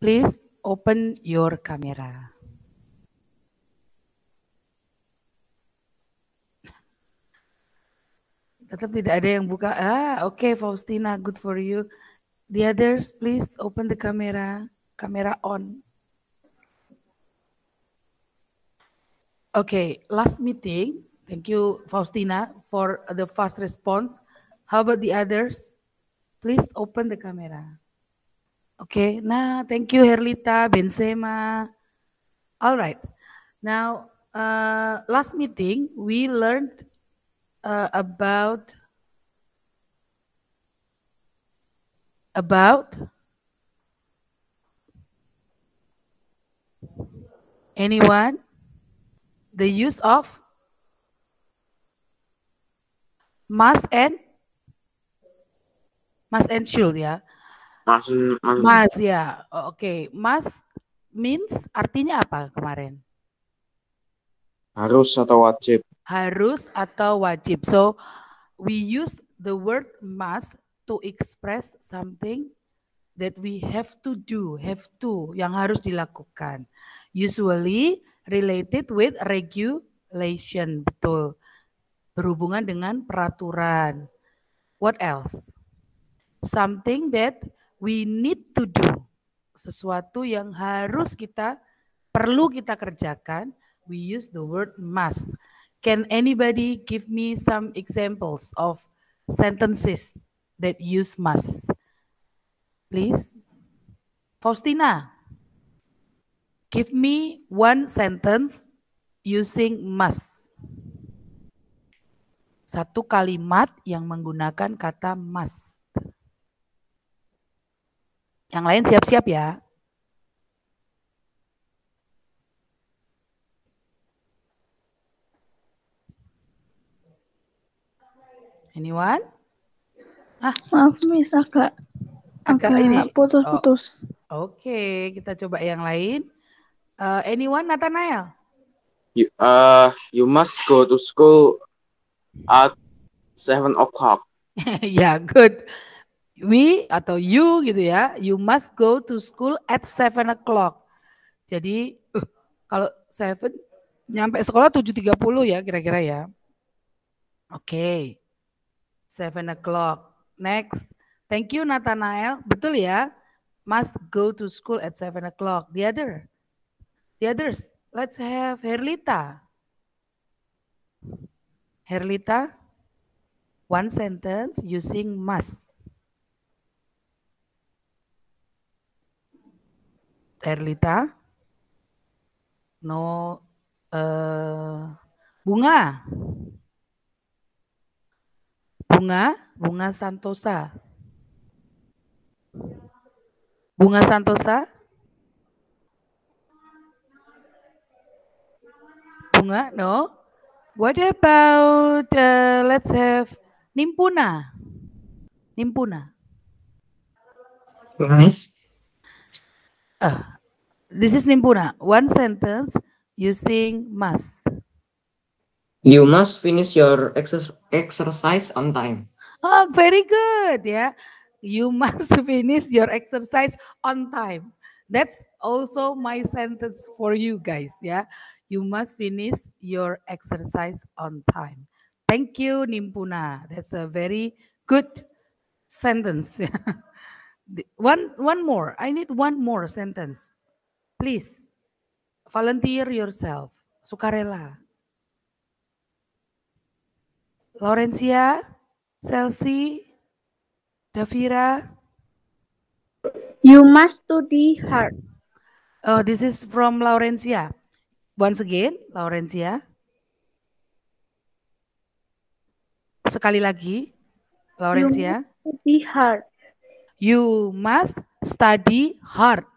Please open your camera. Tetap tidak ada yang buka. Okay, Faustina, good for you. The others, please open the camera. Camera on. Okay, last meeting. Thank you, Faustina, for the fast response. How about the others? Please open the camera. Okay, nah, thank you, Herlita, Benzema. All right. Now, last meeting, we learned about anyone? The use of must and should ya. Must ya. Oke, must means artinya apa kemarin? Harus atau wajib. Harus atau wajib. So we use the word must to express something that we have to do, yang harus dilakukan. Usually related with regulation, betul. Berhubungan dengan peraturan. What else? Something that we need to do. Sesuatu yang perlu kita kerjakan. We use the word must. Can anybody give me some examples of sentences that use must? Please. Faustina, give me one sentence using must. Satu kalimat yang menggunakan kata must. Yang lain siap-siap ya. Anyone? Maaf Miss, agak ini putus-putus. Oke, kita coba yang lain. Anyone, Nathanael? You must go to school at 7 o'clock. Ya, good. We atau you gitu ya. You must go to school at 7 o'clock. Jadi kalau 7 nyampe sekolah 7.30 ya kira-kira ya. Oke. 7 o'clock. Next. Thank you Nathanael. Betul ya? Must go to school at 7 o'clock. The others. Let's have Herlita. Herlita. One sentence using must. Herlita. No. Bunga. Bunga Santosa. Bunga Santosa. Bunga, no. What about, let's have Nimpuna. Nice. This is Nimpuna. One sentence using must. You must finish your exercise on time. Oh, very good ya. You must finish your exercise on time. That's also my sentence for you guys ya. You must finish your exercise on time. Thank you Nimpuna. That's a very good sentence. One more. I need one more sentence. Please. Volunteer yourself. Sukarela. Laurencia, Chelsea, Davira. You must study hard. Oh, this is from Laurencia. Once again, Laurencia. Sekali lagi, Laurencia. You must study hard. You must study hard.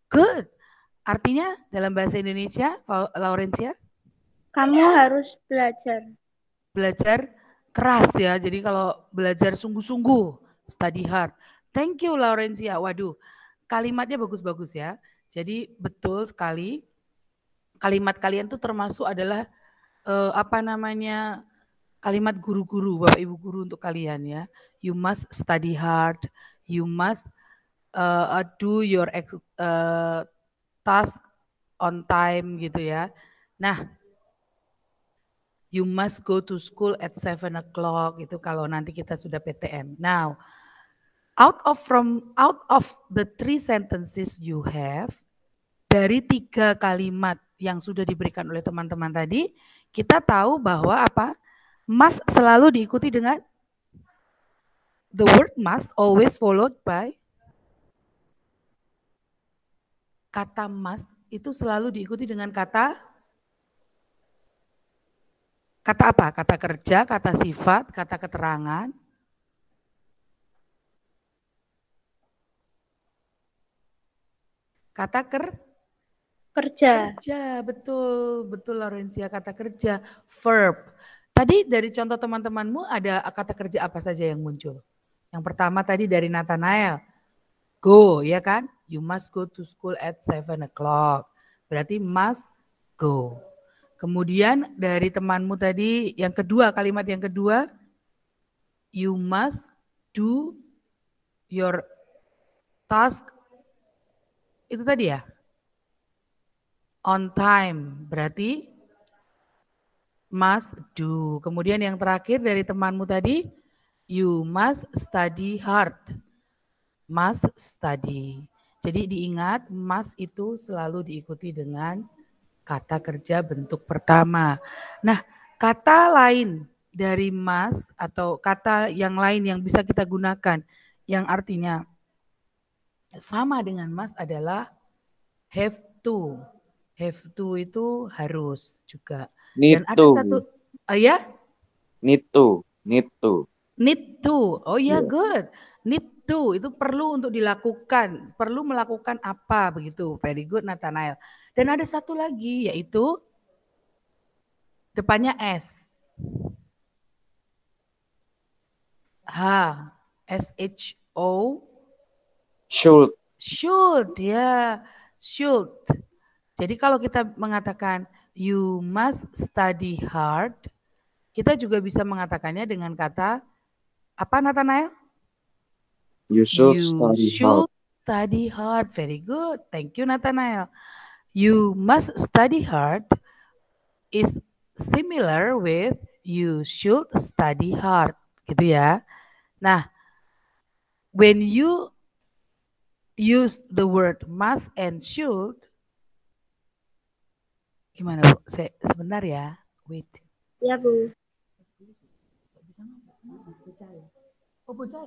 Good. Artinya dalam bahasa Indonesia, Laurencia? Kamu harus belajar. Belajar keras ya. Jadi kalau belajar sungguh-sungguh, study hard. Thank you Laurencia. Waduh, kalimatnya bagus-bagus ya. Jadi betul sekali. Kalimat kalian tuh termasuk adalah kalimat guru-guru, Bapak Ibu guru untuk kalian ya. You must study hard. You must do your task on time gitu ya. Nah, you must go to school at 7 o'clock itu kalau nanti kita sudah PTM. Now, out of the 3 sentences you have, dari 3 kalimat yang sudah diberikan oleh teman-teman tadi, kita tahu bahwa apa? Must selalu diikuti dengan the word must always followed by kata must itu selalu diikuti dengan kata apa? Kata kerja, kata sifat, kata keterangan. Kata kerja, betul Laurencia, kata kerja, verb. Tadi dari contoh teman-temanmu ada kata kerja apa saja yang muncul? Yang pertama tadi dari Nathanael, go, ya kan? You must go to school at 7 o'clock. Berarti must go. Kemudian dari temanmu tadi yang kedua, kalimat yang kedua, you must do your task. Itu tadi ya? On time, berarti must do. Kemudian yang terakhir dari temanmu tadi, you must study hard. Must study. Jadi diingat, must itu selalu diikuti dengan kata kerja bentuk pertama. Nah, kata lain dari must atau kata yang lain yang bisa kita gunakan yang artinya sama dengan must adalah have to. Have to itu harus juga. Need Dan ada to. satu, ya? Need to. Need to. Oh ya, Yeah. good. Need to itu perlu untuk dilakukan, perlu melakukan apa begitu. Very good Nathanael. Dan ada satu lagi yaitu depannya S. S-H-O. Should, ya. Should. Jadi kalau kita mengatakan you must study hard, kita juga bisa mengatakannya dengan kata apa Nathanael? You should study hard. Very good. Thank you Nathanael. You must study hard is similar with you should study hard. Gitu ya. Nah, when you use the word must and should, gimana Bu? Sebentar ya. Wait. Ya Bu. Oh bocah.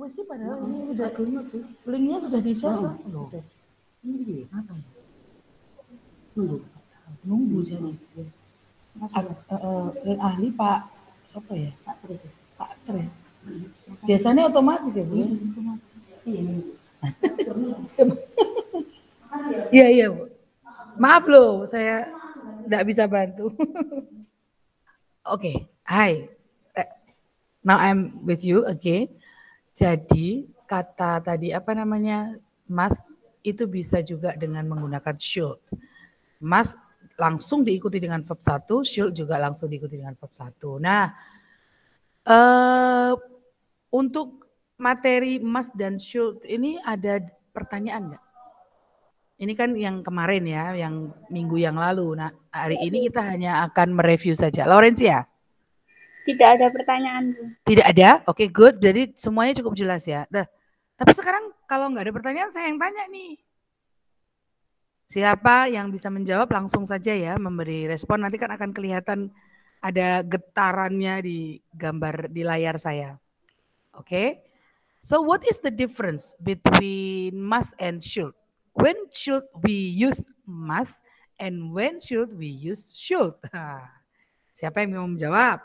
Sih padahal ini udah linknya sudah di-share loh. Ini apa ya? Nunggu jadi. Ahli Pak apa ya? Pak Tres. Biasanya otomatis ya Bu. Iya Bu. Maaf loh, saya tidak bisa bantu. Oke, hai. Now I'm with you again. Jadi kata tadi apa namanya must itu bisa juga dengan menggunakan should. Must langsung diikuti dengan verb 1, should juga langsung diikuti dengan verb 1. Nah, untuk materi must dan should ini ada pertanyaan nggak? Ini kan yang kemarin ya, yang minggu yang lalu. Nah, hari ini kita hanya akan mereview saja. Laurencia? Tidak ada pertanyaan, Bu. Tidak ada? Oke, good. Jadi semuanya cukup jelas ya. Nah, tapi sekarang kalau nggak ada pertanyaan, saya yang tanya nih. Siapa yang bisa menjawab langsung saja ya, memberi respon. Nanti kan akan kelihatan ada getarannya di gambar di layar saya. Oke. So what is the difference between must and should? When should we use must and when should we use should? Siapa yang mau menjawab?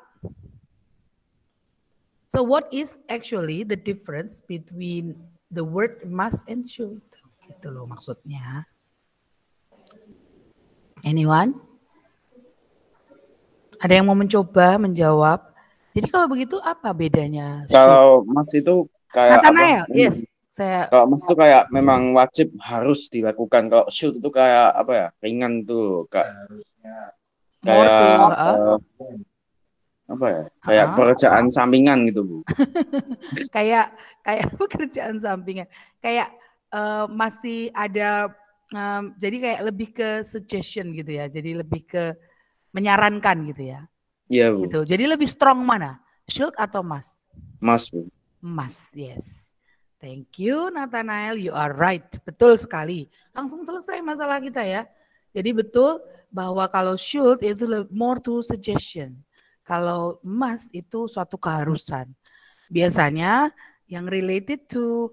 So what is actually the difference between the word must and should? Gitu loh maksudnya. Anyone? Ada yang mau mencoba menjawab? Jadi kalau begitu apa bedanya? Kalau must itu kayak Nathanael, apa? yes. Kalau must itu kayak memang wajib harus dilakukan. Kalau should itu kayak apa ya? Ringan tuh, kayak apa ya? Kayak Ah. pekerjaan sampingan gitu, Bu. kayak pekerjaan sampingan. Kayak masih ada jadi kayak lebih ke suggestion gitu ya. Jadi lebih ke menyarankan gitu ya. Iya, Bu. Gitu. Jadi lebih strong mana? Should atau must? Mas, Bu. Must, yes. Thank you Nathanael, you are right. Betul sekali. Langsung selesai masalah kita ya. Jadi betul bahwa kalau should itu more to suggestion. Kalau must itu suatu keharusan. Biasanya yang related to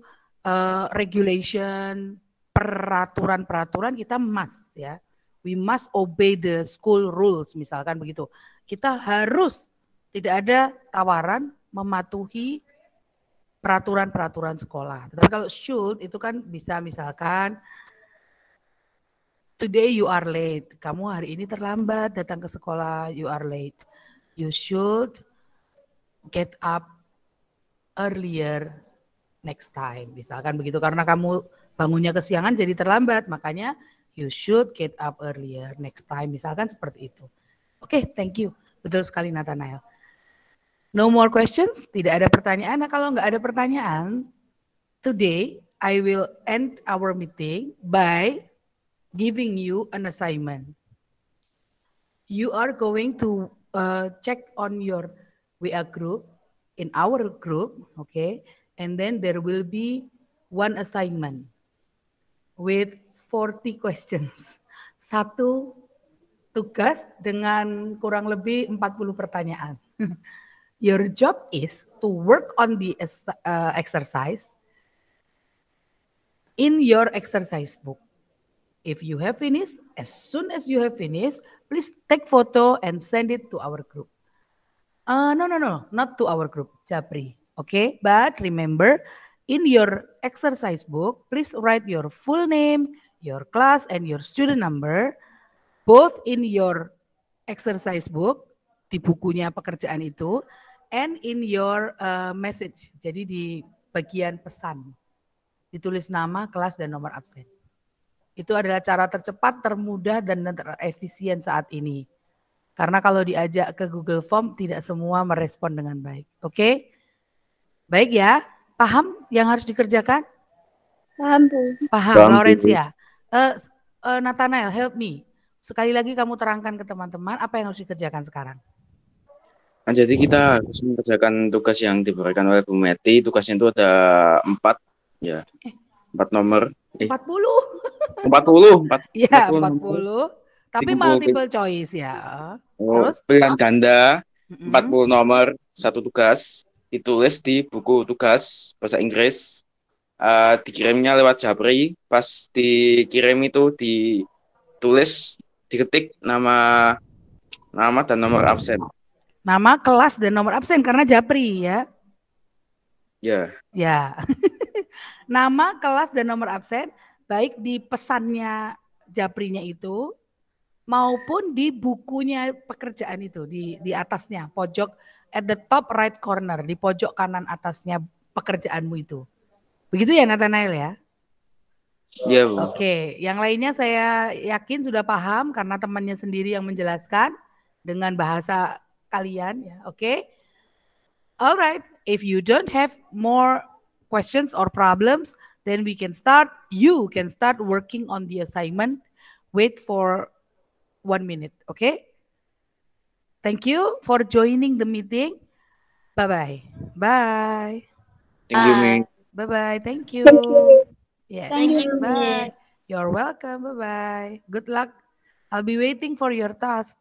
regulation, peraturan-peraturan kita must ya. We must obey the school rules misalkan begitu. Kita harus tidak ada tawaran mematuhi peraturan-peraturan sekolah. Tapi kalau should itu kan bisa misalkan today you are late. Kamu hari ini terlambat datang ke sekolah, you are late. You should get up earlier next time. Misalkan begitu karena kamu bangunnya kesiangan jadi terlambat, makanya you should get up earlier next time. Misalkan seperti itu. Oke, thank you. Betul sekali Nathanael. No more questions? Tidak ada pertanyaan. Nah, kalau nggak ada pertanyaan, today I will end our meeting by giving you an assignment. You are going to check on your WA group, in our group, okay? And then there will be one assignment with 40 questions. Satu tugas dengan kurang lebih 40 pertanyaan. Your job is to work on the exercise in your exercise book. If you have finished, as soon as you have finished, please take photo and send it to our group. No, not to our group, Japri. Okay, but remember, in your exercise book, please write your full name, your class, and your student number, both in your exercise book, di bukunya pekerjaan itu, and in your message. Jadi di bagian pesan, ditulis nama, kelas, dan nomor absen. Itu adalah cara tercepat, termudah, dan terefisien saat ini. Karena kalau diajak ke Google Form, tidak semua merespon dengan baik. Oke? Baik ya? Paham yang harus dikerjakan? Paham, Bu. Paham, Paham, Bu. Laurencia. Nathanael, help me. Sekali lagi kamu terangkan ke teman-teman apa yang harus dikerjakan sekarang. Nah, jadi kita harus mengerjakan tugas yang diberikan oleh Bu Meti. Tugasnya itu ada 4, ya. 4 nomor. 40? 40. Iya, 40. 40. Tapi Dikumpul- multiple choice ya. Oh, Terus? pilihan ganda, Mm-mm. 40 nomor, 1 tugas. Ditulis di buku tugas bahasa Inggris. Dikirimnya lewat Japri. Pas dikirim itu ditulis, diketik nama dan nomor absen. Nama, kelas, dan nomor absen karena Japri ya. Ya, Ya. Nama, kelas, dan nomor absen baik di pesannya Japrinya itu maupun di bukunya pekerjaan itu di atasnya, pojok at the top right corner, di pojok kanan atasnya pekerjaanmu itu. Begitu ya Nathanael ya? ya Bu. Oke, yang lainnya saya yakin sudah paham karena temannya sendiri yang menjelaskan dengan bahasa kalian ya. Oke. Alright, if you don't have more questions or problems, then we can start. You can start working on the assignment. Wait for 1 minute, okay? Thank you for joining the meeting. Bye-bye. Bye. Thank you, Ming. Bye-bye. Thank you. Thank you. Yes. Thank you, Bye. Miss. You're welcome. Bye-bye. Good luck. I'll be waiting for your task.